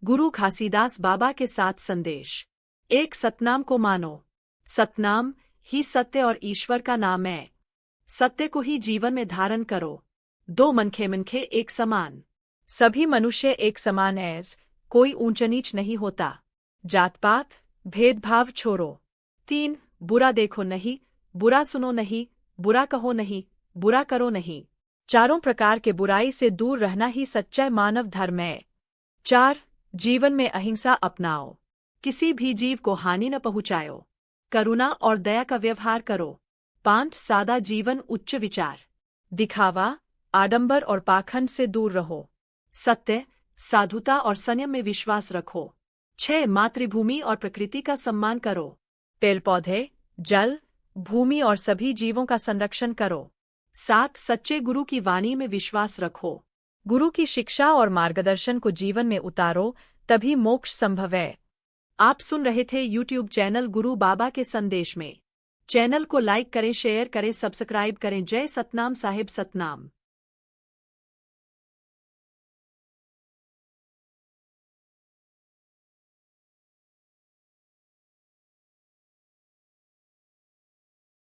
गुरु घासीदास बाबा के साथ संदेश। एक, सतनाम को मानो। सतनाम ही सत्य और ईश्वर का नाम है। सत्य को ही जीवन में धारण करो। 2, मनखे मनखे एक समान। सभी मनुष्य एक समान हैं, कोई ऊंच नीच नहीं होता। जात पात भेदभाव छोड़ो। 3, बुरा देखो नहीं, बुरा सुनो नहीं, बुरा कहो नहीं, बुरा करो नहीं। चारों प्रकार के बुराई से दूर रहना ही सच्चा मानव धर्म है। 4, जीवन में अहिंसा अपनाओ। किसी भी जीव को हानि न पहुंचाओ। करुणा और दया का व्यवहार करो। 5, सादा जीवन उच्च विचार। दिखावा, आडंबर और पाखंड से दूर रहो। सत्य, साधुता और संयम में विश्वास रखो। 6, मातृभूमि और प्रकृति का सम्मान करो। पेड़ पौधे, जल, भूमि और सभी जीवों का संरक्षण करो। 7, सच्चे गुरु की वाणी में विश्वास रखो। गुरु की शिक्षा और मार्गदर्शन को जीवन में उतारो, तभी मोक्ष संभव है। आप सुन रहे थे YouTube चैनल गुरु बाबा के संदेश में। चैनल को लाइक करें, शेयर करें, सब्सक्राइब करें। जय सतनाम साहिब सतनाम।